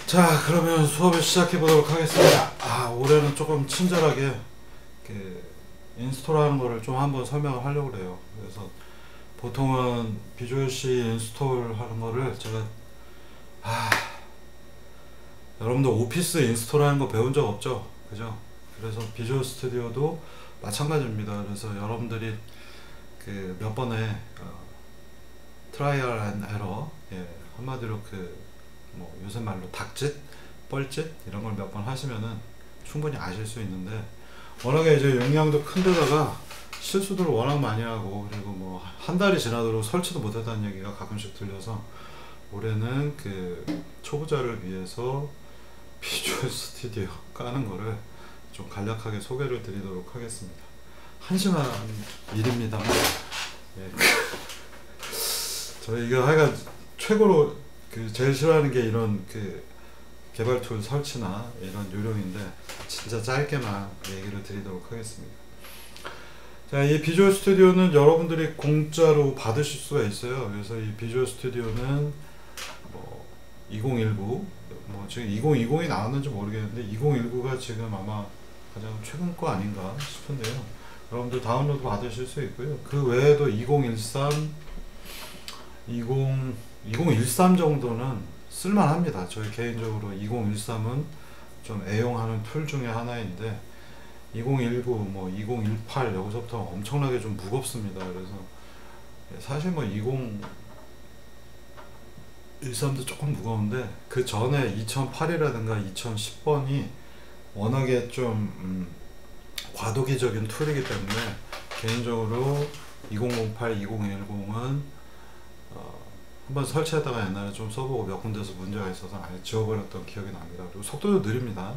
자, 그러면 수업을 시작해 보도록 하겠습니다. 올해는 조금 친절하게 인스톨하는 거를 좀 한번 설명을 하려고 그래요. 그래서 보통은 비주얼 C 인스톨 하는 거를 제가 여러분들 오피스 인스톨 하는 거 배운 적 없죠? 그죠? 그래서 비주얼 스튜디오도 마찬가지입니다. 그래서 여러분들이 몇 번의 트라이얼 앤 에러, 한마디로 뭐 요새 말로 닭짓, 뻘짓 이런 걸 몇 번 하시면은 충분히 아실 수 있는데, 워낙에 이제 용량도 큰 데다가 실수들을 워낙 많이 하고, 그리고 뭐 한 달이 지나도록 설치도 못했다는 얘기가 가끔씩 들려서 올해는 초보자를 위해서 비주얼 스튜디오 까는 거를 좀 간략하게 소개를 드리도록 하겠습니다. 한심한 일입니다만, 저희가 하여간 최고로 제일 싫어하는 게 이런 개발 툴 설치나 이런 요령인데, 진짜 짧게만 얘기를 드리도록 하겠습니다. 자, 이 비주얼 스튜디오는 여러분들이 공짜로 받으실 수가 있어요. 그래서 이 비주얼 스튜디오는 뭐 2019, 뭐 지금 2020이 나왔는지 모르겠는데 2019가 지금 아마 가장 최근 거 아닌가 싶은데요. 여러분들 다운로드 받으실 수 있고요. 그 외에도 2013 정도는 쓸만합니다. 저희 개인적으로 2013은 좀 애용하는 툴 중에 하나인데, 2019, 뭐 2018 여기서부터 엄청나게 좀 무겁습니다. 그래서 사실 뭐 2013도 조금 무거운데, 그 전에 2008이라든가 2010번이 워낙에 좀 과도기적인 툴이기 때문에, 개인적으로 2008, 2010은 한번 설치하다가 옛날에 좀 써보고 몇 군데서 문제가 있어서 아예 지워버렸던 기억이 납니다. 그리고 속도도 느립니다.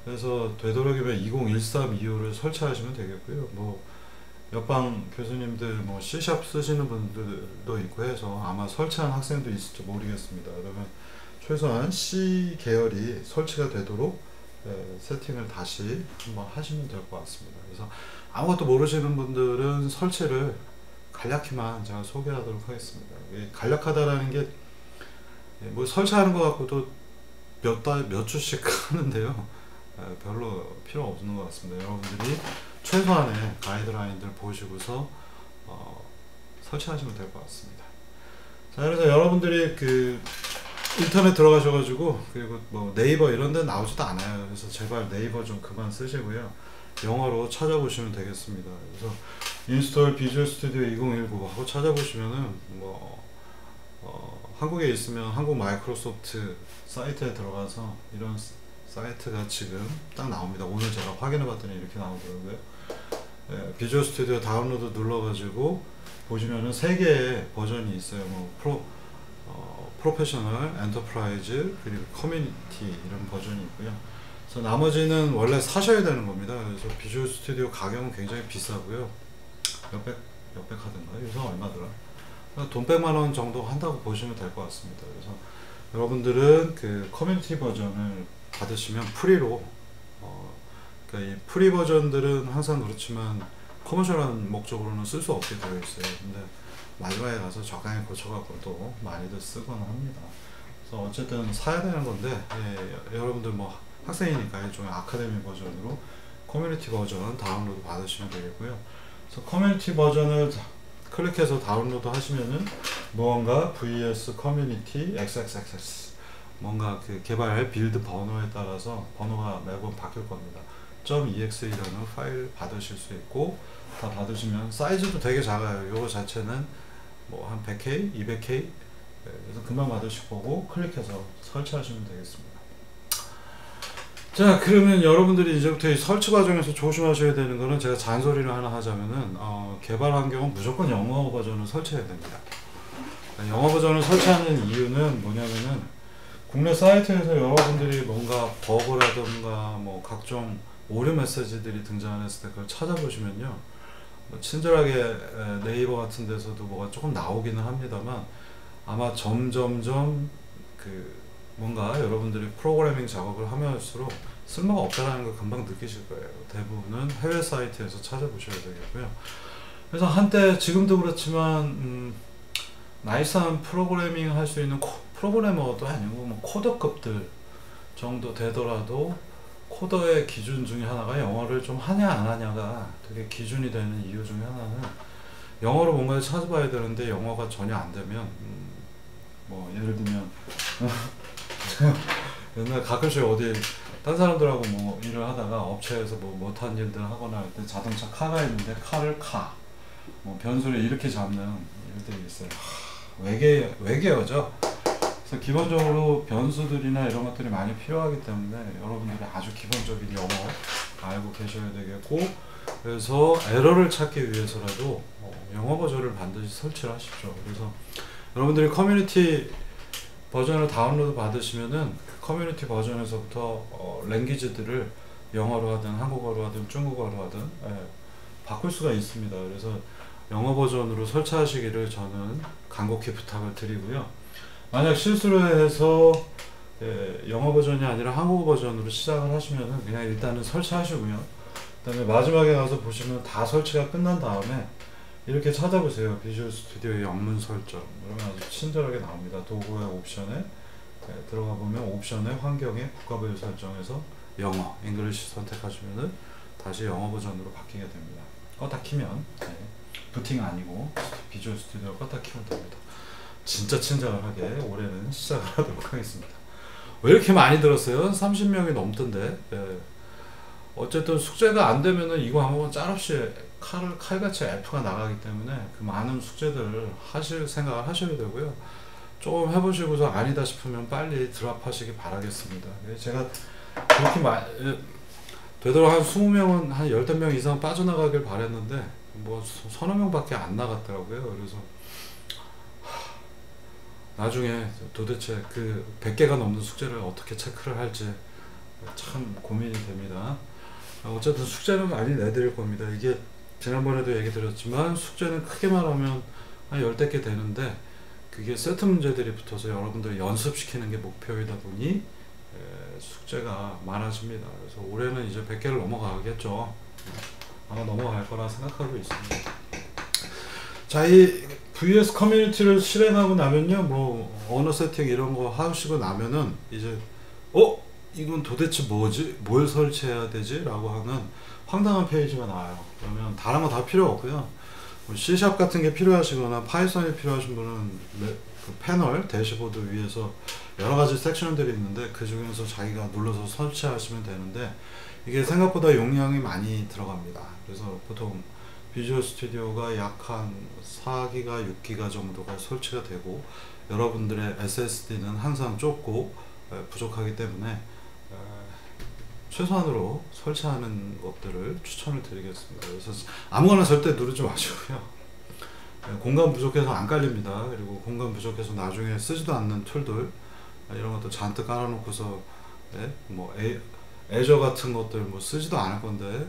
그래서 되도록이면 2013 이후를 설치하시면 되겠고요. 뭐 옆방 교수님들 뭐 C# 쓰시는 분들도 있고 해서 아마 설치한 학생도 있을지 모르겠습니다. 그러면 최소한 C 계열이 설치가 되도록 세팅을 다시 한번 하시면 될 것 같습니다. 그래서 아무것도 모르시는 분들은 설치를 간략히만 제가 소개하도록 하겠습니다. 간략하다라는 게 뭐 설치하는 것 같고도 몇 주씩 하는데요. 별로 필요 없는 것 같습니다. 여러분들이 최소한의 가이드라인들 보시고서 설치하시면 될 것 같습니다. 자, 그래서 여러분들이 인터넷 들어가셔가지고, 그리고 뭐 네이버 이런 데 나오지도 않아요. 그래서 제발 네이버 좀 그만 쓰시고요. 영어로 찾아보시면 되겠습니다. 그래서 인스톨 비주얼 스튜디오 2019 하고 찾아보시면은 뭐 한국에 있으면 한국 마이크로소프트 사이트에 들어가서 이런 사이트가 지금 딱 나옵니다. 오늘 제가 확인해 봤더니 이렇게 나오더라고요. 비주얼 스튜디오 다운로드 눌러가지고 보시면은 3개의 버전이 있어요. 뭐 프로페셔널, 엔터프라이즈, 그리고 커뮤니티 이런 버전이 있고요. 그래서 나머지는 원래 사셔야 되는 겁니다. 그래서 비주얼 스튜디오 가격은 굉장히 비싸고요. 몇백 하던가? 요새 얼마더라? 돈 100만원 정도 한다고 보시면 될 것 같습니다. 그래서 여러분들은 커뮤니티 버전을 받으시면 프리로, 그러니까 이 프리 버전들은 항상 그렇지만 커머셜한 목적으로는 쓸 수 없게 되어 있어요. 근데 마지막에 가서 적당히 고쳐갖고 또 많이들 쓰거나 합니다. 그래서 어쨌든 사야 되는 건데, 여러분들 뭐 학생이니까 일종의 아카데미 버전으로 커뮤니티 버전 다운로드 받으시면 되겠고요. 그래서 커뮤니티 버전을 클릭해서 다운로드 하시면은 무언가 vs 커뮤니티 xxx 뭔가 개발 빌드 번호에 따라서 번호가 매번 바뀔 겁니다. .exe라는 파일 받으실 수 있고, 다 받으시면 사이즈도 되게 작아요. 요거 자체는 뭐 한 100K, 200K, 그래서 금방 받으실 거고 클릭해서 설치하시면 되겠습니다. 자, 그러면 여러분들이 이제부터 이 설치 과정에서 조심하셔야 되는 거는, 제가 잔소리를 하나 하자면은 개발 환경은 무조건 영어 버전을 설치해야 됩니다. 영어 버전을 설치하는 이유는 뭐냐면은, 국내 사이트에서 여러분들이 뭔가 버그라든가 뭐 각종 오류 메시지들이 등장했을 때 그걸 찾아보시면요, 뭐 친절하게 네이버 같은 데서도 뭐가 조금 나오기는 합니다만, 아마 점점점 뭔가 여러분들이 프로그래밍 작업을 하면 할수록 쓸모가 없다는 걸 금방 느끼실 거예요. 대부분은 해외 사이트에서 찾아보셔야 되겠고요. 그래서 한때, 지금도 그렇지만 나이스한 프로그래밍 할 수 있는 프로그래머도 아니고 뭐 코더급들 정도 되더라도 코더의 기준 중에 하나가 영어를 좀 하냐 안 하냐가 되게 기준이 되는 이유 중에 하나는 영어로 뭔가를 찾아봐야 되는데 영어가 전혀 안 되면 뭐 예를 들면 옛날 가끔씩 어디 딴 사람들하고 뭐 일을 하다가 업체에서 뭐 못한 일들 하거나 할 때 자동차 카가 있는데 카를 뭐 변수를 이렇게 잡는 일들이 있어요. 외계어죠. 그래서 기본적으로 변수들이나 이런 것들이 많이 필요하기 때문에 여러분들이 아주 기본적인 영어 알고 계셔야 되겠고, 그래서 에러를 찾기 위해서라도 영어 버전을 반드시 설치를 하십시오. 그래서 여러분들이 커뮤니티 버전을 다운로드 받으시면은 그 커뮤니티 버전에서부터 랭귀지들을 영어로 하든 한국어로 하든 중국어로 하든 바꿀 수가 있습니다. 그래서 영어 버전으로 설치하시기를 저는 간곡히 부탁을 드리고요. 만약 실수를 해서 영어 버전이 아니라 한국어 버전으로 시작을 하시면은 그냥 일단은 설치하시고요. 그 다음에 마지막에 가서 보시면 다 설치가 끝난 다음에 이렇게 찾아보세요. 비주얼 스튜디오의 영문 설정. 그러면 아주 친절하게 나옵니다. 도구의 옵션에 들어가 보면 옵션의 환경의 국가별 설정에서 영어, 잉글리시 선택하시면은 다시 영어 버전으로 바뀌게 됩니다. 껐다 키면 부팅 아니고 비주얼 스튜디오 껐다 키면 됩니다. 진짜 친절하게 올해는 시작을 하도록 하겠습니다. 왜 이렇게 많이 들었어요? 30명이 넘던데. 어쨌든 숙제가 안 되면은 이거 한번 짤없이 칼같이 F가 나가기 때문에 그 많은 숙제들을 하실 생각을 하셔야 되고요. 조금 해보시고서 아니다 싶으면 빨리 드랍하시기 바라겠습니다. 제가 그렇게 되도록 한 20명은 한 10명 이상 빠져나가길 바랬는데 뭐 서너 명밖에 안 나갔더라고요. 그래서 나중에 도대체 그 100개가 넘는 숙제를 어떻게 체크를 할지 참 고민이 됩니다. 어쨌든 숙제는 많이 내드릴 겁니다. 이게 지난번에도 얘기 드렸지만 숙제는 크게 말하면 한 10대 개 되는데 그게 세트 문제들이 붙어서 여러분들 연습시키는 게 목표이다 보니 숙제가 많아집니다. 그래서 올해는 이제 100개를 넘어가겠죠. 아마 넘어갈 거라 생각하고 있습니다. 자, 이 VS 커뮤니티를 실행하고 나면요, 뭐 언어 세팅 이런 거 하시고 나면은 이제 이건 도대체 뭐지? 뭘 설치해야 되지? 라고 하는 황당한 페이지가 나와요. 그러면 다른 거 다 필요 없고요. C# 같은 게 필요하시거나 파이썬이 필요하신 분은 그 패널 대시보드 위에서 여러 가지 섹션들이 있는데 그 중에서 자기가 눌러서 설치하시면 되는데 이게 생각보다 용량이 많이 들어갑니다. 그래서 보통 비주얼 스튜디오가 약 한 4기가 6기가 정도가 설치가 되고 여러분들의 SSD는 항상 좁고 부족하기 때문에 최소한으로 설치하는 것들을 추천을 드리겠습니다. 그래서 아무거나 절대 누르지 마시고요. 공간 부족해서 안 깔립니다. 그리고 공간 부족해서 나중에 쓰지도 않는 툴들 이런 것도 잔뜩 깔아놓고서 뭐 애저 같은 것들 뭐 쓰지도 않을 건데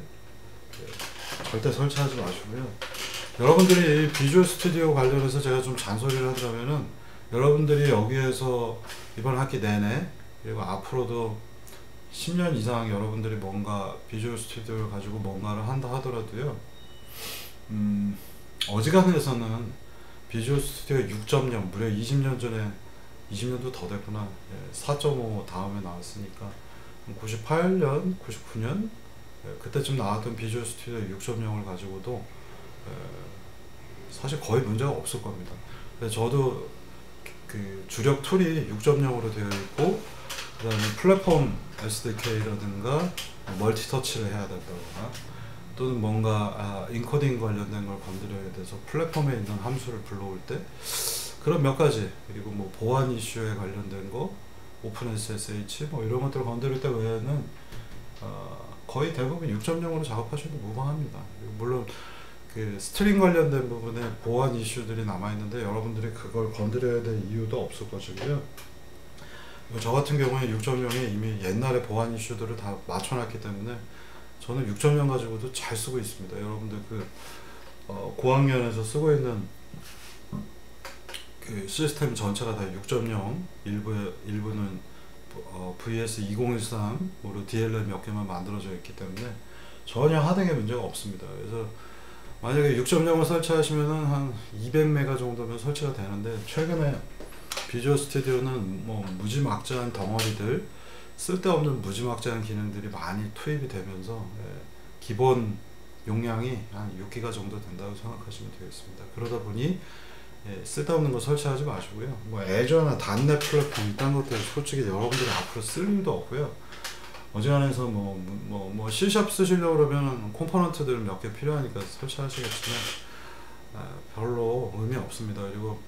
절대 설치하지 마시고요. 여러분들이 비주얼 스튜디오 관련해서 제가 좀 잔소리를 하자면은 여러분들이 여기에서 이번 학기 내내 그리고 앞으로도 10년 이상 여러분들이 뭔가 비주얼 스튜디오를 가지고 뭔가를 한다 하더라도요, 어지간해서는 비주얼 스튜디오 6.0 무려 20년 전에 20년도 더 됐구나. 4.5 다음에 나왔으니까 98년 99년 그때쯤 나왔던 비주얼 스튜디오 6.0을 가지고도 사실 거의 문제가 없을 겁니다. 저도 그 주력 툴이 6.0으로 되어 있고 그 다음에 플랫폼 SDK라든가 멀티터치를 해야 된다거나 또는 뭔가 인코딩 관련된 걸 건드려야 돼서 플랫폼에 있는 함수를 불러올 때 그런 몇 가지, 그리고 뭐 보안 이슈에 관련된 거 오픈SSH 뭐 이런 것들을 건드릴 때 외에는 거의 대부분 6.0으로 작업하셔도 무방합니다. 물론 그 스트링 관련된 부분에 보안 이슈들이 남아있는데 여러분들이 그걸 건드려야 될 이유도 없을 것이고요. 저 같은 경우에 6.0에 이미 옛날에 보안 이슈들을 다 맞춰놨기 때문에 저는 6.0 가지고도 잘 쓰고 있습니다. 여러분들 그 고학년에서 쓰고 있는 그 시스템 전체가 다 6.0, 일부는 VS 2013으로 DLL 몇 개만 만들어져 있기 때문에 전혀 하등의 문제가 없습니다. 그래서 만약에 6.0을 설치하시면은 한 200메가 정도면 설치가 되는데 최근에 비주얼 스튜디오는 뭐 무지막지한 덩어리들 쓸데없는 무지막지한 기능들이 많이 투입이 되면서 기본 용량이 한 6기가 정도 된다고 생각하시면 되겠습니다. 그러다 보니 쓸데없는 거 설치하지 마시고요. 뭐 애저나 단넷 플랫폼 이딴 것들 솔직히 여러분들이 앞으로 쓸 일도 없고요. 어지간해서 뭐 C샵 쓰시려고 그러면 컴포넌트들 몇 개 필요하니까 설치하시겠지만 별로 의미 없습니다. 그리고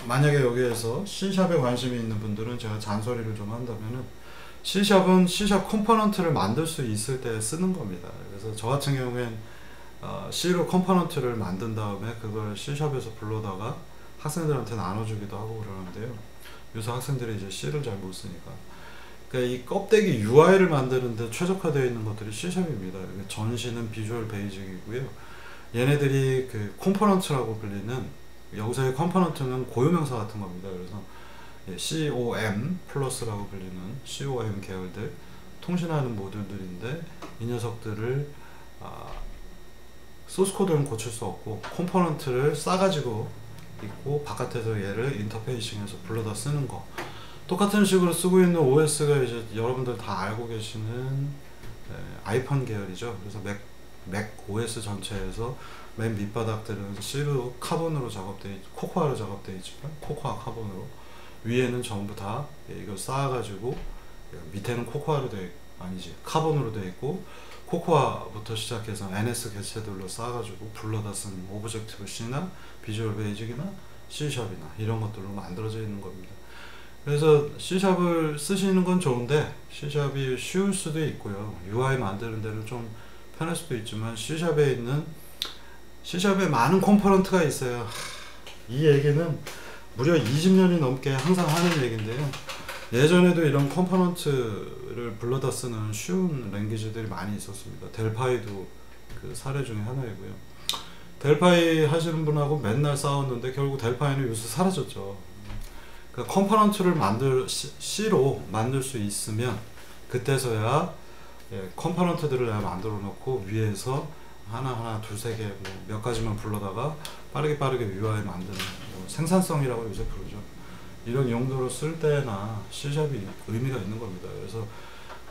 만약에 여기에서 C샵에 관심이 있는 분들은 제가 잔소리를 좀 한다면은 C샵은 C샵 컴포넌트를 만들 수 있을 때 쓰는 겁니다. 그래서 저 같은 경우엔 C로 컴포넌트를 만든 다음에 그걸 C샵에서 불러다가 학생들한테 나눠주기도 하고 그러는데요. 요새 학생들이 이제 C를 잘 못 쓰니까. 그러니까 이 껍데기 UI를 만드는데 최적화되어 있는 것들이 C샵입니다. 전시는 비주얼 베이직이고요. 얘네들이 그 컴포넌트라고 불리는, 여기서의 컴포넌트는 고유명사 같은 겁니다. 그래서 COM 플러스라고 불리는 COM 계열들, 통신하는 모듈들인데 이 녀석들을 소스코드는 고칠 수 없고 컴포넌트를 싸가지고 있고 바깥에서 얘를 인터페이싱해서 불러다 쓰는 거, 똑같은 식으로 쓰고 있는 OS가 이제 여러분들 다 알고 계시는 아이폰 계열이죠. 그래서 맥 OS 전체에서 맨 밑바닥들은 C로 카본으로 작업되어 있고 코코아로 작업되어 있지만 코코아 카본으로, 위에는 전부 다 이걸 쌓아가지고 밑에는 코코아로 카본으로 되어 있고 코코아부터 시작해서 NS 개체들로 쌓아가지고 불러다 쓴 오브젝티브 C나 비주얼 베이직이나 C샵이나 이런 것들로 만들어져 있는 겁니다. 그래서 C샵을 쓰시는 건 좋은데 C샵이 쉬울 수도 있고요. UI 만드는 데는 좀 편할 수도 있지만 C샵에 많은 컴포넌트가 있어요. 이 얘기는 무려 20년이 넘게 항상 하는 얘기인데요. 예전에도 이런 컴포넌트를 불러다 쓰는 쉬운 랭귀지들이 많이 있었습니다. 델파이도 그 사례 중에 하나이고요. 델파이 하시는 분하고 맨날 싸웠는데 결국 델파이는 요새 사라졌죠. 그러니까 컴포넌트를 C로 만들 수 있으면 그때서야 컴포넌트들을 내가 만들어 놓고 위에서 하나 두세 개 몇 가지만 불러다가 빠르게 UI 만드는 생산성이라고 요새 부르죠. 이런 용도로 쓸 때나 C샵이 의미가 있는 겁니다. 그래서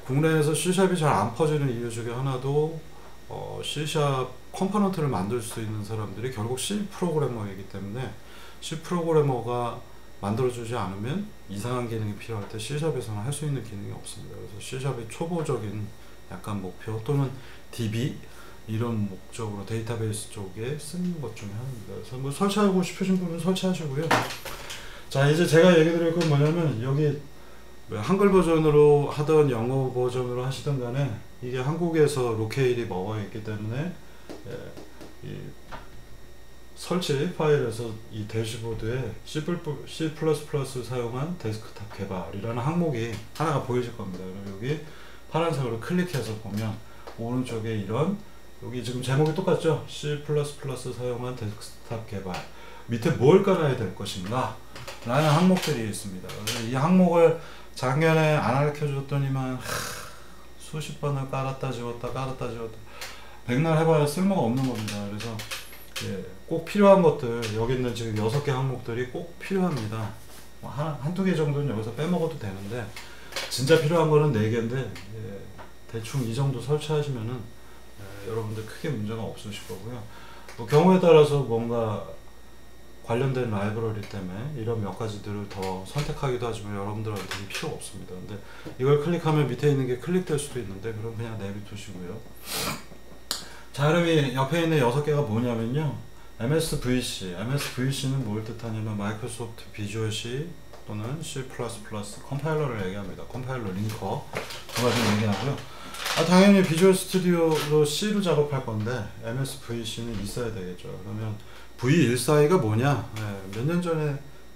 국내에서 C샵이 잘 안 퍼지는 이유 중에 하나도 C샵 컴포넌트를 만들 수 있는 사람들이 결국 C 프로그래머이기 때문에 C 프로그래머가 만들어주지 않으면 이상한 기능이 필요할 때 C샵에서는 할 수 있는 기능이 없습니다. 그래서 C샵의 초보적인 약간 목표 또는 DB 이런 목적으로 데이터베이스 쪽에 쓰는 것 중에 하나입니다. 그래서 뭐 설치하고 싶으신 분은 설치하시고요. 자, 이제 제가 얘기 드릴 건 뭐냐면 여기 한글 버전으로 하던 영어 버전으로 하시던 간에 이게 한국에서 로케일이 먹어 있기 때문에 이 설치 파일에서 이 대시보드에 C++ 사용한 데스크탑 개발이라는 항목이 하나가 보이실 겁니다. 그럼 여기 파란색으로 클릭해서 보면 오른쪽에 이런, 여기 지금 제목이 똑같죠? C++ 사용한 데스크탑 개발, 밑에 뭘 깔아야 될 것인가 라는 항목들이 있습니다. 이 항목을 작년에 안 가르쳐 줬더니만 수십 번을 깔았다 지웠다 백날 해봐야 쓸모가 없는 겁니다. 그래서 꼭 필요한 것들, 여기 있는 지금 6개 항목들이 꼭 필요합니다. 한두 개 정도는 여기서 빼먹어도 되는데 진짜 필요한 거는 4개인데 대충 이 정도 설치하시면은 여러분들 크게 문제가 없으실 거고요. 뭐 경우에 따라서 뭔가 관련된 라이브러리 때문에 이런 몇 가지들을 더 선택하기도 하지만 여러분들한테는 필요 없습니다. 근데 이걸 클릭하면 밑에 있는 게 클릭될 수도 있는데 그럼 그냥 내비두시고요. 자, 그럼 이 옆에 있는 6개가 뭐냐면요, MSVC는 뭘 뜻하냐면 마이크로소프트 비주얼 C 또는 C++ 컴파일러를 얘기합니다. 컴파일러 링커 두 가지 얘기하고요. 당연히 비주얼 스튜디오로 C로 작업할 건데 MSVC는 있어야 되겠죠. 그러면 V142가 뭐냐? 몇 년 전에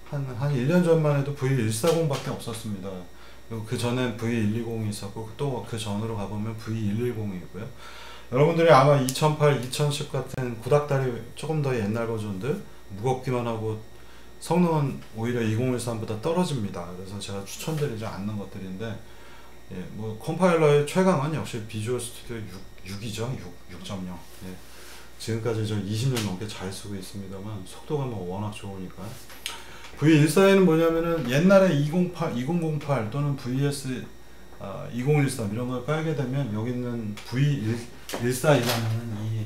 한 1년 전만 해도 V140밖에 없었습니다. 그리고 그 전엔 V120이 있었고 또 그 전으로 가보면 V110이고요. 여러분들이 아마 2008, 2010 같은 구닥다리 조금 더 옛날 버전들 무겁기만 하고 성능은 오히려 2013보다 떨어집니다. 그래서 제가 추천드리지 않는 것들인데 뭐 컴파일러의 최강은 역시 비주얼 스튜디오 6이죠. 6.0. 지금까지 저 20년 넘게 잘 쓰고 있습니다만 속도가 뭐 워낙 좋으니까. V142는 뭐냐면은 옛날에 2008 또는 VS 2013 이런 걸 깔게 되면 여기 있는 V142라는 이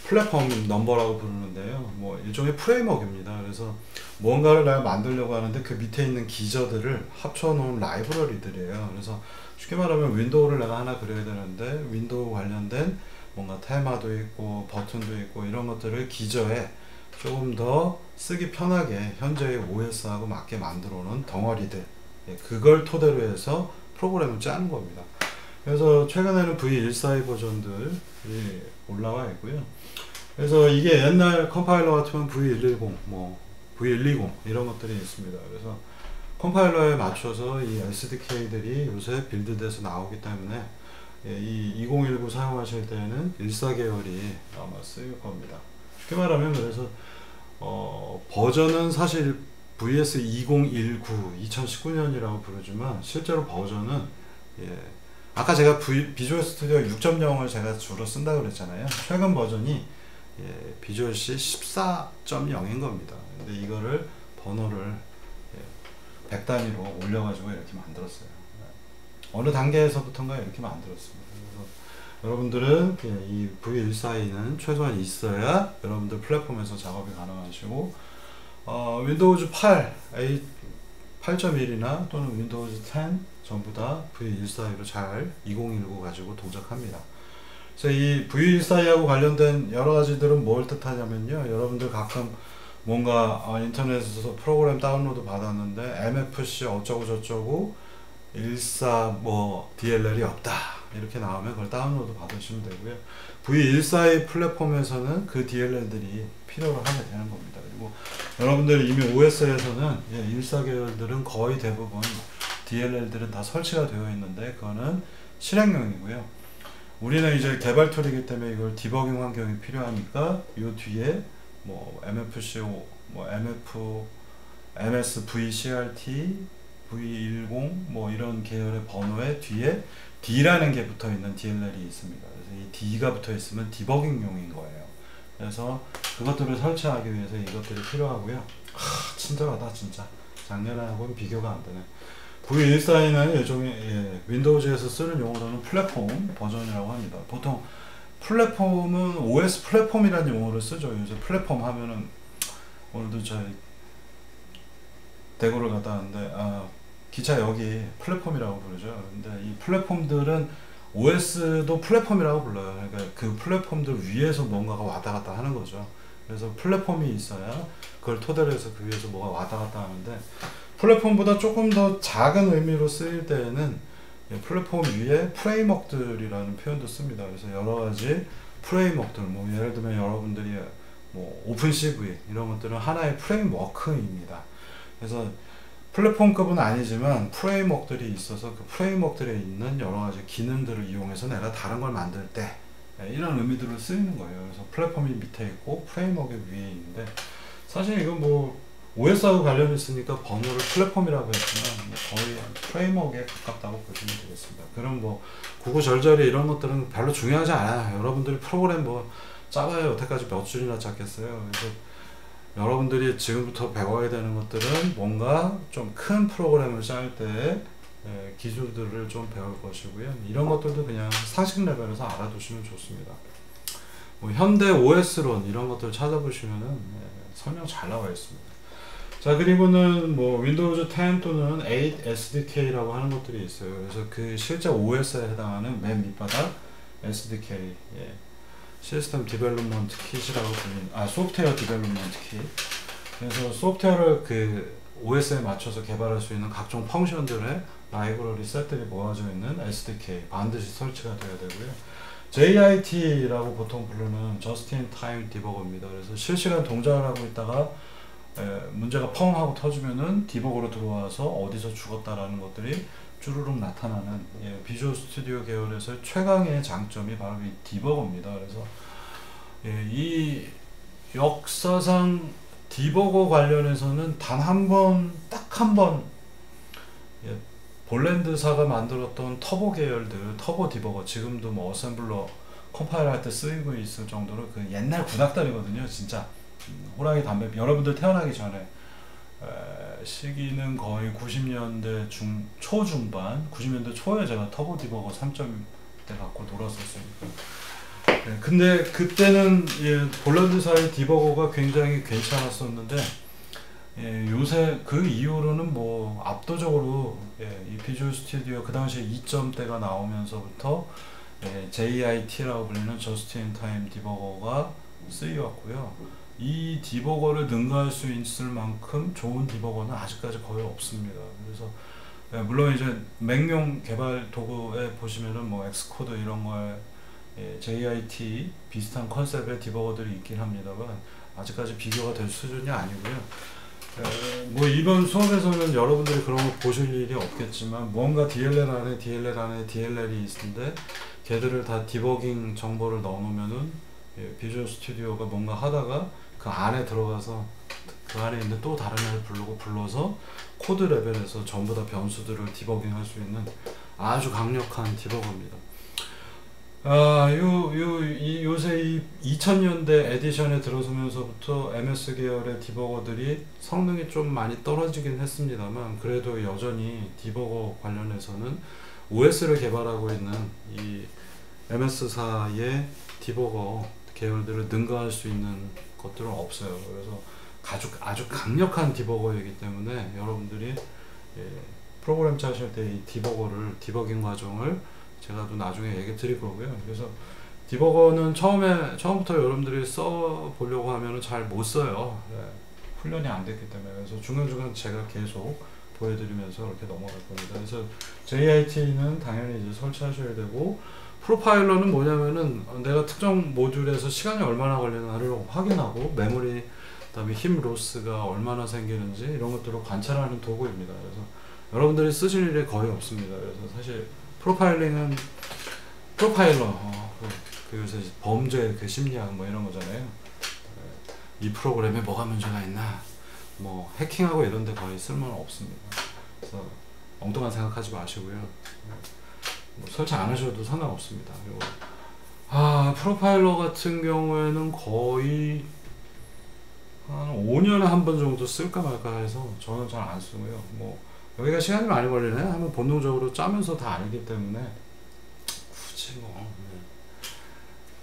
플랫폼 넘버라고 부르는데요. 뭐 일종의 프레임워크입니다. 그래서 뭔가를 내가 만들려고 하는데 그 밑에 있는 기저들을 합쳐놓은 라이브러리들이에요. 그래서 쉽게 말하면 윈도우를 내가 하나 그려야 되는데 윈도우 관련된 뭔가 테마도 있고 버튼도 있고 이런 것들을 기저에 조금 더 쓰기 편하게 현재의 OS하고 맞게 만들어 놓은 덩어리들, 그걸 토대로 해서 프로그램을 짜는 겁니다. 그래서 최근에는 V142 버전들이 올라와 있고요. 그래서 이게 옛날 컴파일러 같으면 V110, 뭐 V120 이런 것들이 있습니다. 그래서 컴파일러에 맞춰서 이 SDK들이 요새 빌드돼서 나오기 때문에 이 2019 사용하실 때는 14계열이 아마 쓰일 겁니다. 쉽게 말하면 그래서 버전은 사실 VS 2019 2019년이라고 부르지만 실제로 버전은 아까 제가 비주얼 스튜디오 6.0을 제가 주로 쓴다고 그랬잖아요. 최근 버전이 비주얼 C 14.0인 겁니다. 근데 이거를 번호를 100단위로 올려가지고 이렇게 만들었어요. 어느 단계에서부터인가 이렇게 만들었습니다. 그래서 여러분들은 이 V142는 최소한 있어야 여러분들 플랫폼에서 작업이 가능하시고 윈도우즈 8, 8.1이나 또는 윈도우즈 10 전부 다 V142로 잘 2019 가지고 동작합니다. 그래서 이 V142하고 관련된 여러 가지들은 뭘 뜻하냐면요. 여러분들 가끔 뭔가 인터넷에서 프로그램 다운로드 받았는데 MFC 어쩌고 저쩌고 14 뭐 DLL이 없다 이렇게 나오면 그걸 다운로드 받으시면 되고요. V142 플랫폼에서는 그 DLL들이 필요로 하게 되는 겁니다. 그리고 여러분들 이미 OS에서는 14계열들은 거의 대부분 DLL들은 다 설치가 되어 있는데 그거는 실행용이고요. 우리는 이제 개발 툴이기 때문에 이걸 디버깅 환경이 필요하니까 이 뒤에 뭐 MFC, 뭐 MF, MS, VCRT, V10 뭐 이런 계열의 번호에 뒤에 D라는 게 붙어 있는 DLL이 있습니다. 그래서 이 D가 붙어 있으면 디버깅용인 거예요. 그래서 그것들을 설치하기 위해서 이것들이 필요하고요. 친절하다 진짜. 작년하고는 비교가 안 되네. V142는 일종의 윈도우즈에서 쓰는 용어로는 플랫폼 버전이라고 합니다. 보통 플랫폼은 OS 플랫폼이라는 용어를 쓰죠. 요새 플랫폼 하면은 오늘도 저희 대구를 갔다 왔는데 기차역이 플랫폼이라고 부르죠. 근데 이 플랫폼들은 OS도 플랫폼이라고 불러요. 그러니까 그 플랫폼들 위에서 뭔가가 왔다 갔다 하는 거죠. 그래서 플랫폼이 있어야 그걸 토대로 해서 그 위에서 뭐가 왔다 갔다 하는데 플랫폼보다 조금 더 작은 의미로 쓰일 때에는 플랫폼 위에 프레임워크들이라는 표현도 씁니다. 그래서 여러 가지 프레임워크들, 뭐 예를 들면 여러분들이 뭐 오픈CV 이런 것들은 하나의 프레임워크입니다. 그래서 플랫폼급은 아니지만 프레임워크들이 있어서 그 프레임워크들에 있는 여러 가지 기능들을 이용해서 내가 다른 걸 만들 때 이런 의미들로 쓰이는 거예요. 그래서 플랫폼이 밑에 있고 프레임워크 위에 있는데 사실 이건 뭐 OS하고 관련이 있으니까 번호를 플랫폼이라고 했지만 거의 프레임워크에 가깝다고 보시면 되겠습니다. 그럼 뭐 구구절절히 이런 것들은 별로 중요하지 않아요. 여러분들이 프로그램 뭐 짜봐야 여태까지 몇 줄이나 짰겠어요. 그래서 여러분들이 지금부터 배워야 되는 것들은 뭔가 좀 큰 프로그램을 짤 때 기술들을 좀 배울 것이고요. 이런 것들도 그냥 상식 레벨에서 알아두시면 좋습니다. 뭐 현대 OS론 이런 것들 찾아보시면은 설명 잘 나와 있습니다. 자, 그리고는 뭐 윈도우즈 10 또는 8 SDK라고 하는 것들이 있어요. 그래서 그 실제 OS에 해당하는 맨 밑바닥 SDK, 시스템 디벨롭먼트 킷이라고 불리는, 소프트웨어 디벨롭먼트 킷. 그래서 소프트웨어를 그 OS에 맞춰서 개발할 수 있는 각종 펑션들의 라이브러리 셋들이 모아져 있는 SDK 반드시 설치가 되어야 되고요. JIT라고 보통 부르는 Just in Time 디버거입니다. 그래서 실시간 동작을 하고 있다가 문제가 펑 하고 터지면은 디버거로 들어와서 어디서 죽었다라는 것들이 주르륵 나타나는 비주얼 스튜디오 계열에서 최강의 장점이 바로 이 디버거입니다. 그래서 이 역사상 디버거 관련해서는 단 한 번, 딱 한 번 볼랜드사가 만들었던 터보 계열들, 터보 디버거, 지금도 뭐 어셈블러 컴파일러 할 때 쓰이고 있을 정도로 그 옛날 구닥다리거든요. 진짜 호랑이 담배, 여러분들 태어나기 전에 시기는 거의 90년대 초중반, 90년대 초에 제가 터보 디버거 3.0대 갖고 놀았었으니까. 근데 그때는 볼란드사의 디버거가 굉장히 괜찮았었는데, 요새 그 이후로는 뭐 압도적으로 이 비주얼 스튜디오 그 당시에 2점대가 나오면서부터 JIT라고 불리는 저스트 인 타임 디버거가 쓰여왔고요. 이 디버거를 능가할 수 있을 만큼 좋은 디버거는 아직까지 거의 없습니다. 그래서 물론 이제 맥용 개발 도구에 보시면은 뭐 엑스코드 이런 거에 JIT 비슷한 컨셉의 디버거들이 있긴 합니다만 아직까지 비교가 될 수준이 아니고요. 뭐 이번 수업에서는 여러분들이 그런 거 보실 일이 없겠지만 뭔가 DLL 안에 DLL이 있는데 걔들을 다 디버깅 정보를 넣어놓으면은 비주얼 스튜디오가 뭔가 하다가 그 안에 들어가서 그 안에 있는 또 다른 애를 불러서 코드 레벨에서 전부 다 변수들을 디버깅 할 수 있는 아주 강력한 디버거입니다. 요새 이 2000년대 에디션에 들어서면서부터 MS 계열의 디버거들이 성능이 좀 많이 떨어지긴 했습니다만 그래도 여전히 디버거 관련해서는 OS를 개발하고 있는 이 MS사의 디버거 계열들을 능가할 수 있는 것들은 없어요. 그래서 아주 강력한 디버거이기 때문에 여러분들이 프로그램 짜실 때 이 디버깅 과정을 제가 또 나중에 얘기 드릴 거고요. 그래서 디버거는 처음부터 여러분들이 써 보려고 하면은 잘 못 써요. 훈련이 안 됐기 때문에. 그래서 중간중간 제가 계속 보여드리면서 이렇게 넘어갈 겁니다. 그래서 JIT는 당연히 이제 설치하셔야 되고, 프로파일러는 뭐냐면은 내가 특정 모듈에서 시간이 얼마나 걸리나를 확인하고, 메모리, 그다음에 힘 로스가 얼마나 생기는지 이런 것들을 관찰하는 도구입니다. 그래서 여러분들이 쓰실 일이 거의 없습니다. 그래서 사실 프로파일링은 프로파일러, 요새 범죄 그 심리학 뭐 이런 거잖아요. 이 프로그램에 뭐가 문제가 있나, 뭐 해킹하고 이런 데 거의 쓸모는 없습니다. 그래서 엉뚱한 생각하지 마시고요. 뭐 설치 안 하셔도 상관없습니다. 그리고 프로파일러 같은 경우에는 거의 한 5년에 한 번 정도 쓸까 말까 해서 저는 잘 안 쓰고요. 뭐 여기가 시간이 많이 걸리네 하면 본능적으로 짜면서 다 알기 때문에 굳이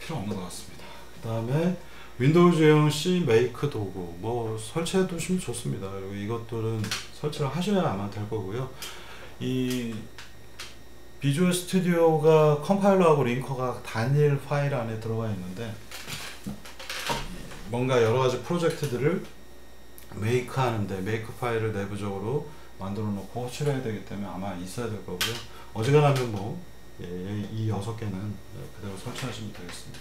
필요 없는 것 같습니다. 그 다음에 윈도우즈용 C 메이크 도구 뭐 설치해 두시면 좋습니다. 그리고 이것들은 설치를 하셔야 아마 될 거고요. 이 비주얼 스튜디오가 컴파일러하고 링커가 단일 파일 안에 들어가 있는데, 뭔가 여러 가지 프로젝트들을 메이크 하는데 메이크 파일을 내부적으로 만들어 놓고 호출해야 되기 때문에 아마 있어야 될 거고요. 어지간하면 뭐 이 6개는 그대로 설치하시면 되겠습니다.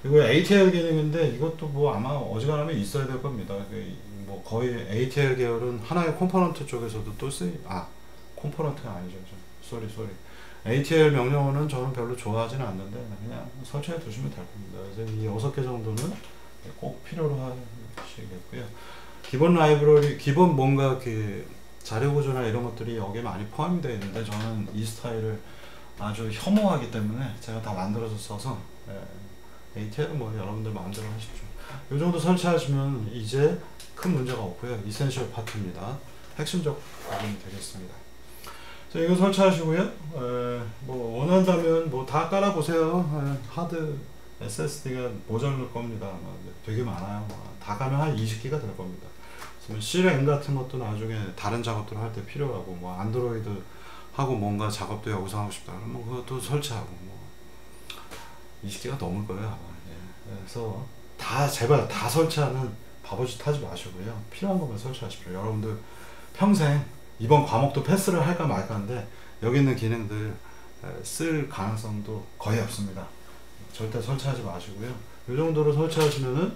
그리고 ATL 기능인데 이것도 뭐 아마 어지간하면 있어야 될 겁니다. 뭐 거의 ATL 계열은 하나의 컴포넌트 쪽에서도 또 컴포넌트가 아니죠. 쏘리. ATL 명령어는 저는 별로 좋아하지는 않는데 그냥 설치해 두시면 될 겁니다. 그래서 이 6개 정도는 꼭 필요로 하시겠고요. 기본 라이브러리, 기본 뭔가 그 자료 구조나 이런 것들이 여기에 많이 포함이 되어 있는데 저는 이 스타일을 아주 혐오하기 때문에 제가 다 만들어서 써서 ATL은 뭐 여러분들 마음대로 하십시오. 이 정도 설치하시면 이제 큰 문제가 없고요. 이센셜 파트입니다. 핵심적 부분이 되겠습니다. 자, 이거 설치하시고요. 뭐 원한다면 뭐 다 깔아보세요. 하드 SSD가 모자랄 겁니다. 되게 많아요. 다 가면 한 20기가 될 겁니다. C램 같은 것도 나중에 다른 작업들을 할 때 필요하고, 뭐 안드로이드 하고 뭔가 작업도 여기서 하고 싶다 그러면 그것도 설치하고, 뭐 20기가 넘을 거예요 아마. 그래서 제발 다 설치하는 바보짓 하지 마시고요. 필요한 것만 설치하십시오. 여러분들 평생 이번 과목도 패스를 할까 말까인데 여기 있는 기능들 쓸 가능성도 거의 없습니다. 절대 설치하지 마시고요. 이 정도로 설치하시면은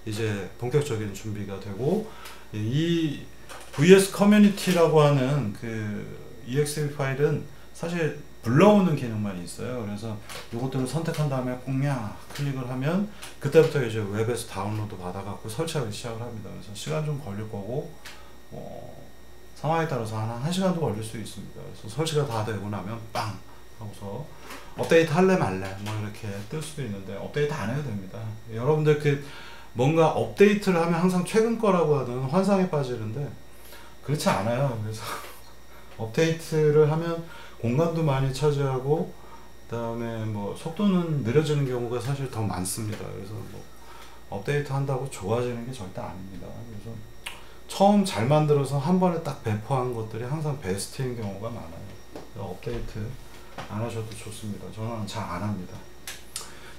이제 본격적인 준비가 되고, 이 VS 커뮤니티라고 하는 그 exe 파일은 사실 불러오는 기능만 있어요. 그래서 이것들을 선택한 다음에 꽁냥 클릭을 하면 그때부터 이제 웹에서 다운로드 받아갖고 설치하기 시작을 합니다. 그래서 시간 좀 걸릴 거고, 상황에 따라서 한 1시간도 걸릴 수 있습니다. 그래서 설치가 다 되고 나면 빵 하고서 업데이트 할래 말래 뭐 이렇게 뜰 수도 있는데 업데이트 안 해도 됩니다. 여러분들 뭔가 업데이트를 하면 항상 최근 거라고 하는 환상에 빠지는데 그렇지 않아요. 그래서 업데이트를 하면 공간도 많이 차지하고 그다음에 뭐 속도는 느려지는 경우가 사실 더 많습니다. 그래서 뭐 업데이트 한다고 좋아지는 게 절대 아닙니다. 그래서 처음 잘 만들어서 한 번에 딱 배포한 것들이 항상 베스트인 경우가 많아요. 업데이트 안 하셔도 좋습니다. 저는 잘 안 합니다.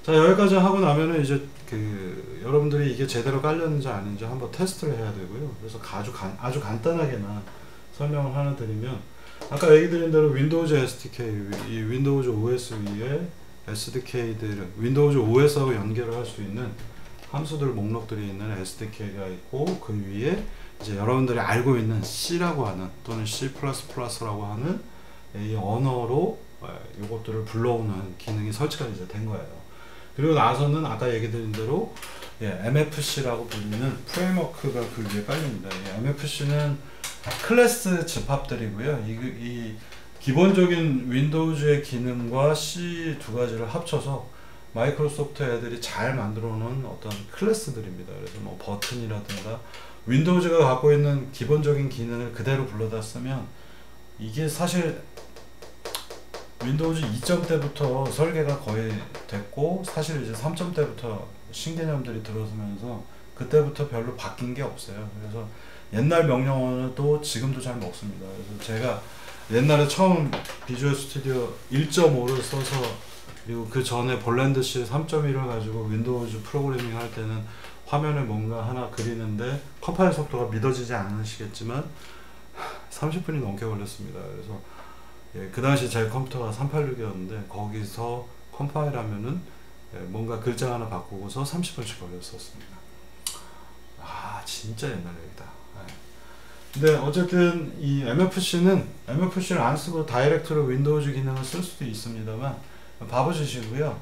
자, 여기까지 하고 나면은 이제 그 여러분들이 이게 제대로 깔렸는지 아닌지 한번 테스트를 해야 되고요. 그래서 아주 간단하게만 설명을 하나 드리면, 아까 얘기 드린 대로 윈도우즈 SDK, 이 윈도우즈 OS 위에 SDK들을 윈도우즈 OS하고 연결을 할 수 있는 함수들 목록들이 있는 SDK가 있고, 그 위에 이제 여러분들이 알고 있는 C라고 하는 또는 C++라고 하는 이 언어로 이것들을 불러오는 기능이 설치가 이제 된 거예요. 그리고 나서는 아까 얘기 드린 대로 MFC라고 불리는 프레임워크가 그 위에 깔립니다. MFC는 클래스 집합들이고요. 이 기본적인 윈도우즈의 기능과 C 두 가지를 합쳐서 마이크로소프트 애들이 잘 만들어 놓은 어떤 클래스들입니다. 그래서 뭐 버튼이라든가 윈도우즈가 갖고 있는 기본적인 기능을 그대로 불러다 쓰면, 이게 사실 윈도우즈 2점 때부터 설계가 거의 됐고, 사실 이제 3점 때부터 신개념들이 들어서면서 그때부터 별로 바뀐 게 없어요. 그래서 옛날 명령어도 지금도 잘 먹습니다. 그래서 제가 옛날에 처음 비주얼 스튜디오 1.5를 써서, 그리고 그 전에 볼랜드시 3.1을 가지고 윈도우즈 프로그래밍 할 때는 화면에 뭔가 하나 그리는데 컴파일 속도가 믿어지지 않으시겠지만 30분이 넘게 걸렸습니다. 그래서 그 당시 제 컴퓨터가 386이었는데 거기서 컴파일 하면은 뭔가 글자 하나 바꾸고서 30분씩 걸렸었습니다. 아, 진짜 옛날 얘기다. 근데 어쨌든 이 MFC를 안 쓰고 다이렉트로 윈도우즈 기능을 쓸 수도 있습니다만 바보짓이고요.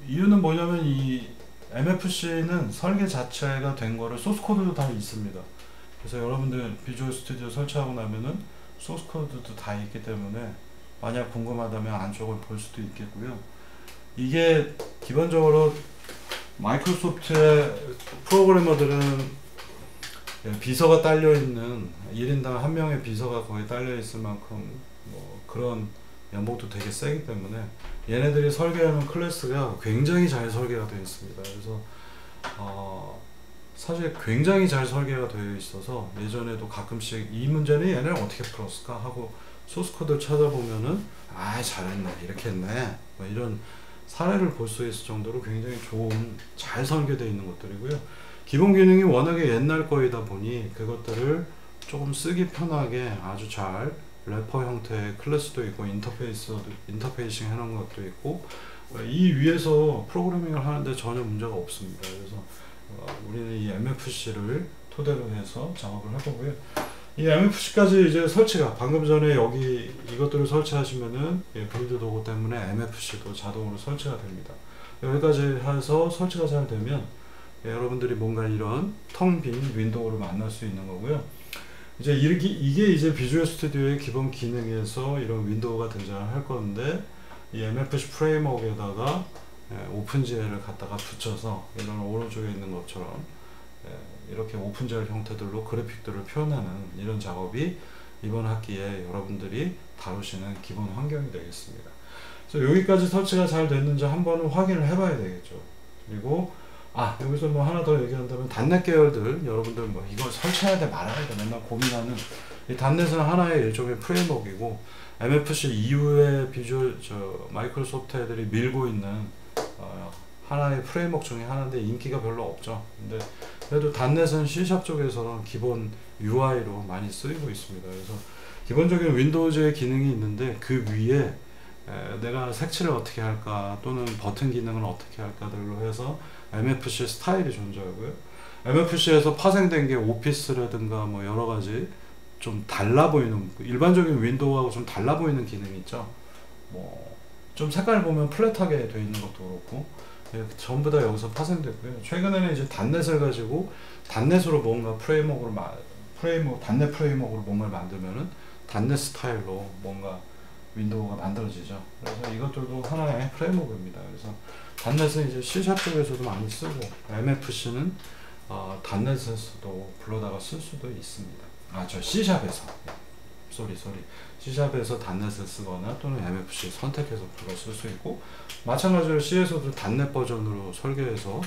이유는 뭐냐면 이 MFC는 설계 자체가 된 거를 소스 코드도 다 있습니다. 그래서 여러분들 비주얼 스튜디오 설치하고 나면은 소스 코드도 다 있기 때문에 만약 궁금하다면 안쪽을 볼 수도 있겠고요. 이게 기본적으로 마이크로소프트의 프로그래머들은 비서가 딸려있는 1인당 한 명의 비서가 거의 딸려있을 만큼 뭐 그런 연봉도 되게 세기 때문에 얘네들이 설계하는 클래스가 굉장히 잘 설계가 되어 있습니다. 그래서 사실 굉장히 잘 설계가 되어 있어서 예전에도 가끔씩 이 문제는 얘네를 어떻게 풀었을까 하고 소스 코드를 찾아보면은 아, 잘했네, 이렇게 했네, 뭐 이런 사례를 볼 수 있을 정도로 굉장히 좋은, 잘 설계되어 있는 것들이고요. 기본 기능이 워낙에 옛날 거이다 보니 그것들을 조금 쓰기 편하게 아주 잘 래퍼 형태의 클래스도 있고 인터페이싱 해놓은 것도 있고, 이 위에서 프로그래밍을 하는데 전혀 문제가 없습니다. 그래서 우리는 이 MFC를 토대로 해서 작업을 해보고요. 이 MFC까지 이제 설치가, 방금 전에 여기 이것들을 설치하시면은 빌드 도구 때문에 MFC도 자동으로 설치가 됩니다. 여기까지 해서 설치가 잘 되면 여러분들이 뭔가 이런 텅 빈 윈도우를 만날 수 있는 거고요. 이제 이게 이제 비주얼 스튜디오의 기본 기능에서 이런 윈도우가 등장할 건데, 이 MFC 프레임워크에다가 오픈GL을 갖다가 붙여서 이런 오른쪽에 있는 것처럼 이렇게 오픈GL 형태들로 그래픽들을 표현하는 이런 작업이 이번 학기에 여러분들이 다루시는 기본 환경이 되겠습니다. 그래서 여기까지 설치가 잘 됐는지 한번 확인을 해봐야 되겠죠. 그리고 여기서 뭐 하나 더 얘기한다면, 단넷 계열들 여러분들 뭐 이걸 설치해야 돼 말아야 돼 맨날 고민하는, 이 단넷은 하나의 일종의 프레임워크이고, MFC 이후에 마이크로소프트 애들이 밀고 있는 하나의 프레임워크 중에 하나인데 인기가 별로 없죠. 근데 그래도 단넷은 C# 쪽에서 기본 UI로 많이 쓰이고 있습니다. 그래서 기본적인 윈도우즈의 기능이 있는데 그 위에 내가 색칠을 어떻게 할까 또는 버튼 기능을 어떻게 할까들로 해서 MFC 스타일이 존재하고요. MFC에서 파생된 게 오피스라든가 뭐 여러 가지 좀 달라 보이는, 일반적인 윈도우하고 좀 달라 보이는 기능이 있죠. 뭐 좀 색깔 보면 플랫하게 되어 있는 것도 그렇고 전부 다 여기서 파생됐고요. 최근에는 이제 단넷을 가지고 단넷으로 뭔가 단넷 프레임워크로 뭔가를 만들면은 단넷 스타일로 뭔가 윈도우가 만들어지죠. 그래서 이것들도 하나의 프레임워크입니다. 그래서 단넷은 이제 C# 쪽에서도 많이 쓰고, MFC는 .NET에서도 불러다가 쓸 수도 있습니다. 저 C샵에서 쏘리 C샵에서 .NET을 쓰거나 또는 MFC 선택해서 불러 쓸 수 있고, 마찬가지로 C에서도 .NET 버전으로 설계해서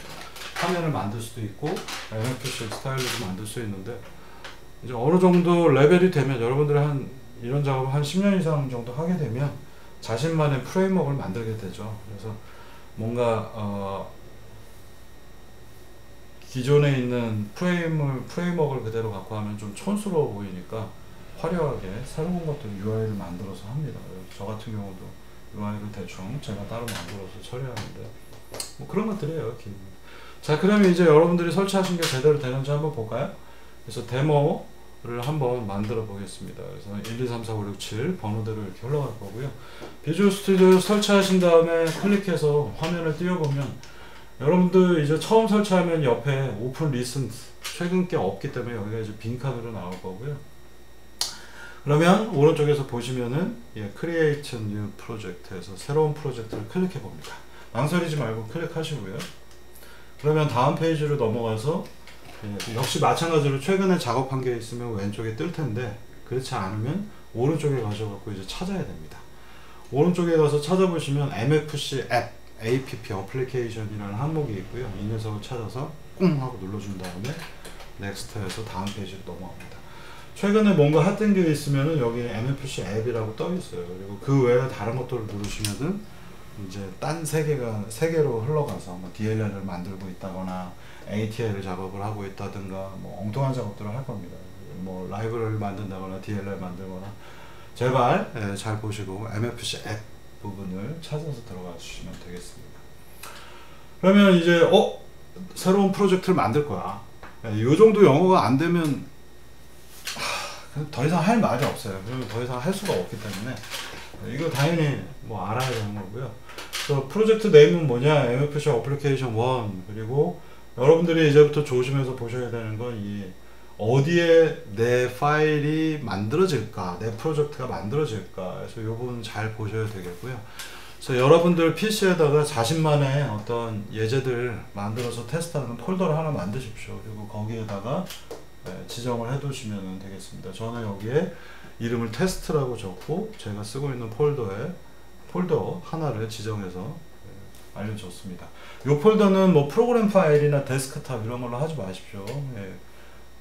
화면을 만들 수도 있고 MFC 스타일로도 만들 수 있는데, 이제 어느 정도 레벨이 되면 여러분들이 이런 작업을 한 10년 이상 정도 하게 되면 자신만의 프레임워크를 만들게 되죠. 그래서 뭔가 기존에 있는 프레임워크를 그대로 갖고 하면 좀 촌스러워 보이니까 화려하게 새로운 것들 UI를 만들어서 합니다. 저 같은 경우도 UI를 대충 제가 따로 만들어서 처리하는데 뭐 그런 것들이에요. 자, 그러면 이제 여러분들이 설치하신 게 제대로 되는지 한번 볼까요? 그래서 데모를 한번 만들어 보겠습니다. 그래서 1, 2, 3, 4, 5, 6, 7 번호대로 이렇게 흘러갈 거고요. 비주얼 스튜디오 설치하신 다음에 클릭해서 화면을 띄워보면, 여러분들 이제 처음 설치하면 옆에 오픈 리슨 최근 게 없기 때문에 여기가 이제 빈칸으로 나올 거고요. 그러면 오른쪽에서 보시면은 Create New Project에서 새로운 프로젝트를 클릭해 봅니다. 망설이지 말고 클릭하시고요. 그러면 다음 페이지로 넘어가서 역시 마찬가지로 최근에 작업한 게 있으면 왼쪽에 뜰 텐데, 그렇지 않으면 오른쪽에 가셔갖고 이제 찾아야 됩니다. 오른쪽에 가서 찾아보시면 MFC 앱 APP 어플리케이션이라는 항목이 있고요. 이 녀석을 찾아서 꿍 하고 눌러준 다음에 넥스트에서 다음 페이지로 넘어갑니다. 최근에 뭔가 했던 게 있으면은 여기 MFC 앱이라고 떠 있어요. 그리고 그 외에 다른 것들을 누르시면은 이제 딴 세계로 흘러가서 뭐 DLL을 만들고 있다거나 ATL 작업을 하고 있다든가 뭐 엉뚱한 작업들을 할 겁니다. 뭐 라이브러리를 만든다거나 DLL 만들거나. 제발 잘 보시고 MFC 앱 부분을 찾아서 들어가 주시면 되겠습니다. 그러면 이제 새로운 프로젝트를 만들 거야. 이 정도 영어가 안 되면 더 이상 할 말이 없어요. 그러면 더 이상 할 수가 없기 때문에 이거 당연히 뭐 알아야 되는 거고요. 그래서 프로젝트 네임은 뭐냐? MFC 어플리케이션 1. 그리고 여러분들이 이제부터 조심해서 보셔야 되는 건 어디에 내 파일이 만들어질까, 내 프로젝트가 만들어질까. 그래서 이 부분 잘 보셔야 되겠고요. 그래서 여러분들 PC에다가 자신만의 어떤 예제들 만들어서 테스트하는 폴더를 하나 만드십시오. 그리고 거기에다가 지정을 해 두시면 되겠습니다. 저는 여기에 이름을 테스트라고 적고 제가 쓰고 있는 폴더 하나를 지정해서 알려줬습니다. 이 폴더는 뭐 프로그램 파일이나 데스크탑 이런 걸로 하지 마십시오.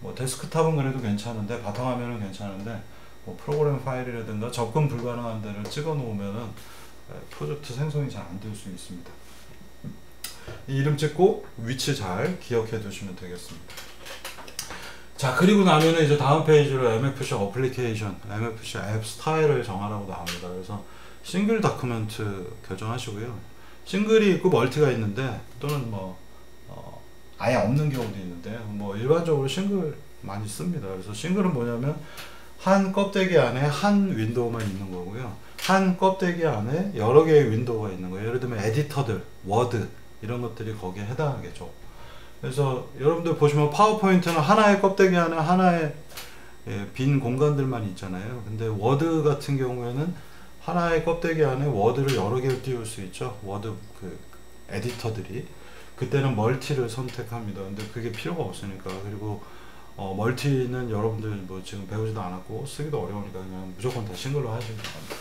뭐 데스크탑은 그래도 괜찮은데, 바탕화면은 괜찮은데, 뭐 프로그램 파일이라든가 접근 불가능한 데를 찍어 놓으면은 프로젝트 생성이 잘 안 될 수 있습니다. 이 이름 찍고 위치 잘 기억해 두시면 되겠습니다. 자, 그리고 나면은 이제 다음 페이지로 MFC 어플리케이션, MFC 앱 스타일을 정하라고 나옵니다. 그래서 싱글 다큐멘트 결정하시고요. 싱글이 있고 멀티가 있는데, 또는 뭐 아예 없는 경우도 있는데, 뭐 일반적으로 싱글 많이 씁니다. 그래서 싱글은 뭐냐면 한 껍데기 안에 한 윈도우만 있는 거고요. 한 껍데기 안에 여러 개의 윈도우가 있는 거예요. 예를 들면 에디터들, 워드 이런 것들이 거기에 해당하겠죠. 그래서 여러분들 보시면 파워포인트는 하나의 껍데기 안에 하나의 빈 공간들만 있잖아요. 근데 워드 같은 경우에는 하나의 껍데기 안에 워드를 여러 개를 띄울 수 있죠. 워드 에디터들이. 그때는 멀티를 선택합니다. 근데 그게 필요가 없으니까. 그리고 멀티는 여러분들 뭐 지금 배우지도 않았고 쓰기도 어려우니까 그냥 무조건 다 싱글로 하시면 됩니다.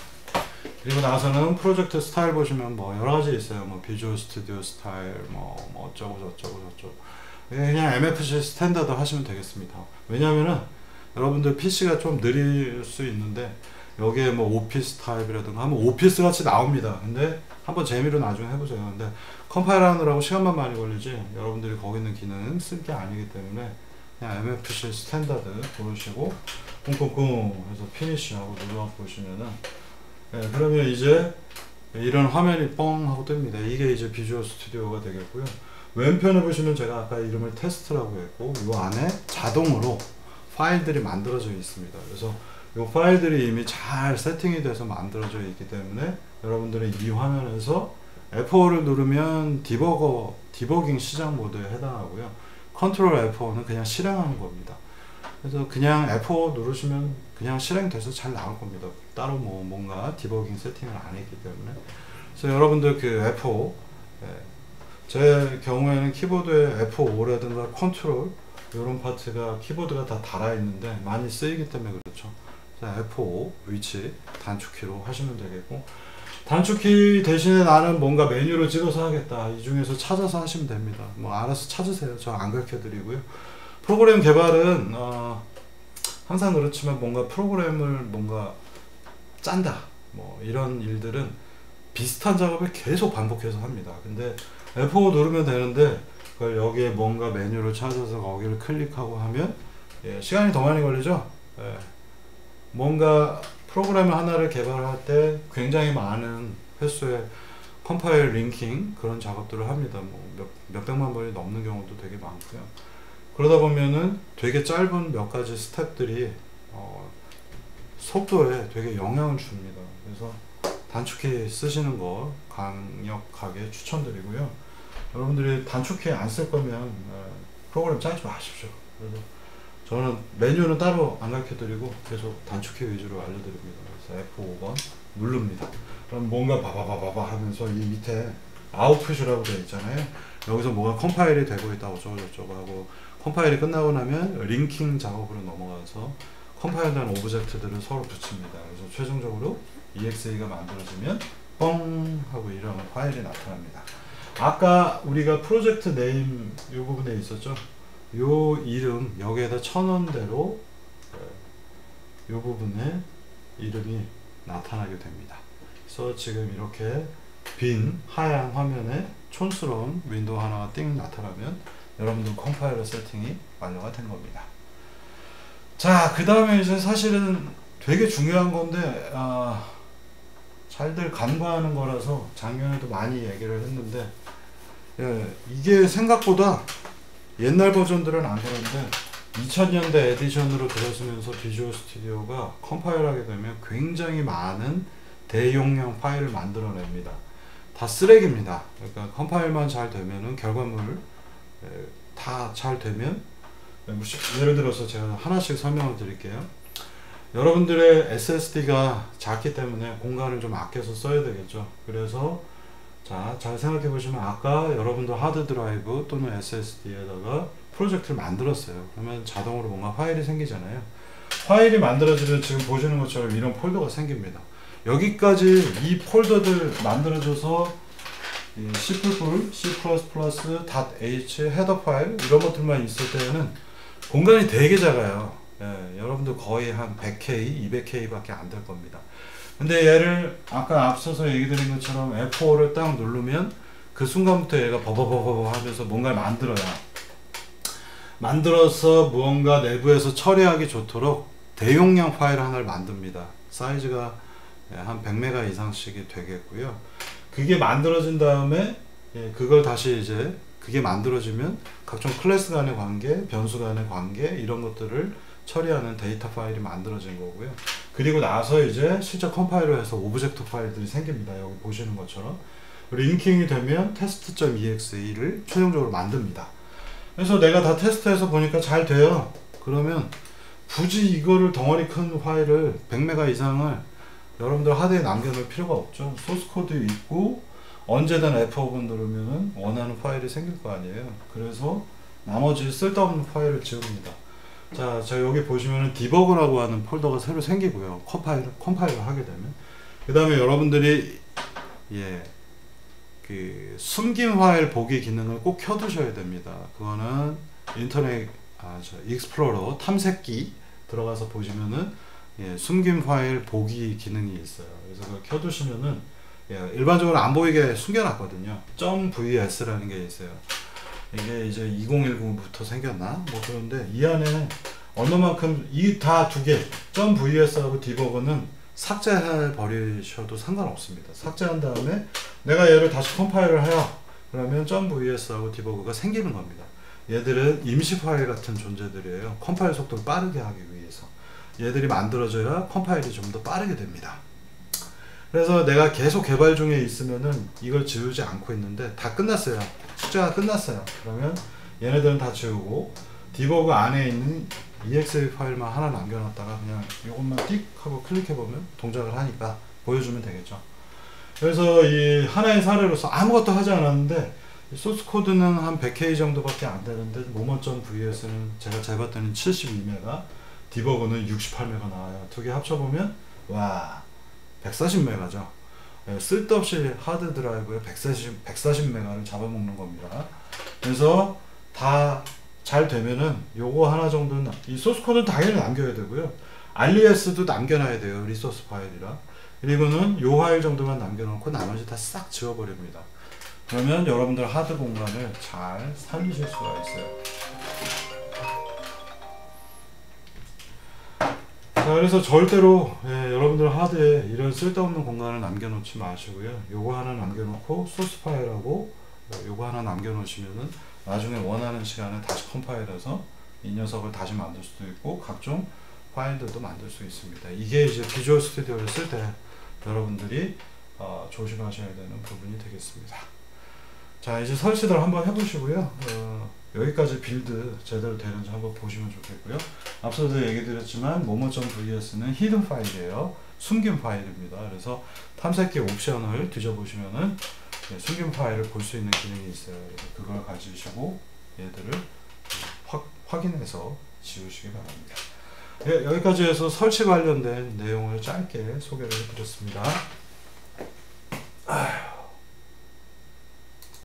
그리고 나서는 프로젝트 스타일 보시면 뭐 여러 가지 있어요. 뭐 비주얼 스튜디오 스타일, 뭐 어쩌고 저쩌고. 그냥 MFC 스탠다드 하시면 되겠습니다. 왜냐면은 여러분들 PC가 좀 느릴 수 있는데, 여기에 뭐 오피스 타입이라든가 하면 오피스 같이 나옵니다. 근데 한번 재미로 나중에 해보세요. 근데 컴파일 하느라고 시간만 많이 걸리지 여러분들이 거기 있는 기능 쓸 게 아니기 때문에 그냥 MFC 스탠다드 고르시고 쿵쿵쿵 해서 피니쉬 하고 눌러 보시면은 그러면 이제 이런 화면이 뻥 하고 뜹니다. 이게 이제 비주얼 스튜디오가 되겠고요. 왼편에 보시면 제가 아까 이름을 테스트라고 했고, 이 안에 자동으로 파일들이 만들어져 있습니다. 그래서 이 파일들이 이미 잘 세팅이 돼서 만들어져 있기 때문에 여러분들은 이 화면에서 F5를 누르면 디버깅 시작 모드에 해당하고요. 컨트롤 F5는 그냥 실행하는 겁니다. 그래서 그냥 F5 누르시면 그냥 실행돼서 잘 나올 겁니다. 따로 뭔가 디버깅 세팅을 안 했기 때문에. 그래서 여러분들 그 F5 제 경우에는 키보드에 F5라든가 컨트롤 이런 파트가 키보드가 다 달아 있는데 많이 쓰이기 때문에 그렇죠. 자, F5 위치 단축키로 하시면 되겠고, 단축키 대신에 나는 뭔가 메뉴를 찍어서 하겠다, 이 중에서 찾아서 하시면 됩니다. 뭐 알아서 찾으세요. 저 안 가르쳐 드리고요. 프로그램 개발은 항상 그렇지만 뭔가 프로그램을 뭔가 짠다 뭐 이런 일들은 비슷한 작업을 계속 반복해서 합니다. 근데 F5 누르면 되는데 그걸 여기에 뭔가 메뉴를 찾아서 거기를 클릭하고 하면 시간이 더 많이 걸리죠. 뭔가 프로그램 하나를 개발할 때 굉장히 많은 횟수의 컴파일 링킹 그런 작업들을 합니다. 뭐 몇백만 번이 넘는 경우도 되게 많고요. 그러다 보면은 되게 짧은 몇 가지 스텝들이 속도에 되게 영향을 줍니다. 그래서 단축키 쓰시는 거 강력하게 추천드리고요. 여러분들이 단축키 안 쓸 거면 프로그램 짜지 마십시오. 그래서 저는 메뉴는 따로 안 가르쳐 드리고 계속 단축키 위주로 알려드립니다. 그래서 F5번 누릅니다. 그럼 뭔가 바바바바바 하면서 이 밑에 아웃풋이라고 되어 있잖아요. 여기서 뭐가 컴파일이 되고 있다 어쩌고저쩌고 하고, 컴파일이 끝나고 나면 링킹 작업으로 넘어가서 컴파일된 오브젝트들을 서로 붙입니다. 그래서 최종적으로 EXE가 만들어지면 뻥 하고 이런 파일이 나타납니다. 아까 우리가 프로젝트 네임 이 부분에 있었죠. 요 이름 여기에다 쳐놓은 대로 이 부분에 이름이 나타나게 됩니다. 그래서 지금 이렇게 빈 하얀 화면에 촌스러운 윈도우 하나가 띵 나타나면 여러분들 컴파일러 세팅이 완료가 된 겁니다. 자, 그 다음에 이제 사실은 되게 중요한 건데 잘들 간과하는 거라서 작년에도 많이 얘기를 했는데, 이게 생각보다 옛날 버전들은 안 그런데 2000년대 에디션으로 들어서면서 비주얼 스튜디오가 컴파일하게 되면 굉장히 많은 대용량 파일을 만들어냅니다. 다 쓰레기입니다. 그러니까 컴파일만 잘 되면은 결과물 다 잘 되면, 예를 들어서 제가 하나씩 설명을 드릴게요. 여러분들의 SSD가 작기 때문에 공간을 좀 아껴서 써야 되겠죠. 그래서 자, 잘 생각해 보시면 아까 여러분들 하드 드라이브 또는 SSD에다가 프로젝트를 만들었어요. 그러면 자동으로 뭔가 파일이 생기잖아요. 파일이 만들어지면 지금 보시는 것처럼 이런 폴더가 생깁니다. 여기까지 이 폴더들 만들어져서 C++, C++, .h, 헤더 파일 이런 것들만 있을 때는 공간이 되게 작아요. 여러분들 거의 한 100K, 200K 밖에 안 될 겁니다. 근데 얘를 아까 앞서서 얘기 드린 것처럼 F5를 딱 누르면 그 순간부터 얘가 버버버버 하면서 뭔가를 만들어서 무언가 내부에서 처리하기 좋도록 대용량 파일 하나를 만듭니다. 사이즈가 한 100메가 이상씩이 되겠고요. 그게 만들어진 다음에 그걸 다시 이제 그게 만들어지면 각종 클래스 간의 관계, 변수 간의 관계 이런 것들을 처리하는 데이터 파일이 만들어진 거고요. 그리고 나서 이제 실제 컴파일을 해서 오브젝트 파일들이 생깁니다. 여기 보시는 것처럼 링킹이 되면 test.exe를 최종적으로 만듭니다. 그래서 내가 다 테스트해서 보니까 잘 돼요. 그러면 굳이 이거를 덩어리 큰 파일을 100메가 이상을 여러분들 하드에 남겨놓을 필요가 없죠. 소스 코드 있고 언제든 F5번 누르면은 원하는 파일이 생길 거 아니에요. 그래서 나머지 쓸데없는 파일을 지웁니다. 자, 여기 보시면은 디버그라고 하는 폴더가 새로 생기고요. 컴파일을 하게 되면. 그 다음에 여러분들이 그 숨긴 파일 보기 기능을 꼭 켜두셔야 됩니다. 그거는 인터넷 익스플로러 탐색기 들어가서 보시면은 숨긴 파일 보기 기능이 있어요. 그래서 그걸 켜두시면은 일반적으로 안 보이게 숨겨놨거든요. .vs라는 게 있어요. 이게 이제 2019부터 생겼나? 뭐 그런데 이 안에 얼마만큼 이 다 두 개 .vs하고 디버그는 삭제해 버리셔도 상관없습니다. 삭제한 다음에 내가 얘를 다시 컴파일을 해요. 그러면 .vs하고 디버그가 생기는 겁니다. 얘들은 임시 파일 같은 존재들이에요. 컴파일 속도를 빠르게 하기 위해서. 얘들이 만들어져야 컴파일이 좀 더 빠르게 됩니다. 그래서 내가 계속 개발 중에 있으면은 이걸 지우지 않고 있는데 다 끝났어요. 숙제가 끝났어요. 그러면 얘네들은 다 지우고 디버그 안에 있는 exe 파일만 하나 남겨놨다가 그냥 이것만 띡 하고 클릭해보면 동작을 하니까 보여주면 되겠죠. 그래서 이 하나의 사례로서 아무것도 하지 않았는데 소스 코드는 한 100K 정도밖에 안 되는데 모모.vs는 제가 재봤더니 72메가, 디버그는 68메가 나와요. 두 개 합쳐보면 와 140메가죠. 쓸데없이 하드 드라이브에 140메가를 잡아먹는 겁니다. 그래서 다 잘 되면은 요거 하나 정도는, 이 소스 코드는 당연히 남겨야 되고요. RES도 남겨놔야 돼요. 리소스 파일이라. 그리고는 요 파일 정도만 남겨놓고 나머지 다 싹 지워버립니다. 그러면 여러분들 하드 공간을 잘 살리실 수가 있어요. 자, 그래서 절대로 여러분들 하드에 이런 쓸데없는 공간을 남겨놓지 마시고요. 요거 하나 남겨놓고 소스 파일하고 요거 하나 남겨놓으시면은 나중에 원하는 시간에 다시 컴파일해서 이 녀석을 다시 만들 수도 있고 각종 파일들도 만들 수 있습니다. 이게 이제 비주얼 스튜디오를 쓸 때 여러분들이 조심하셔야 되는 부분이 되겠습니다. 자, 이제 설치들 한번 해보시고요. 여기까지 빌드 제대로 되는지 한번 보시면 좋겠고요. 앞서도 얘기 드렸지만 momo.vs는 히든 파일이에요. 숨긴 파일입니다. 그래서 탐색기 옵션을 뒤져보시면은 숨긴 파일을 볼 수 있는 기능이 있어요. 그걸 가지시고 얘들을 확인해서 지우시기 바랍니다. 여기까지 해서 설치 관련된 내용을 짧게 소개를 해드렸습니다.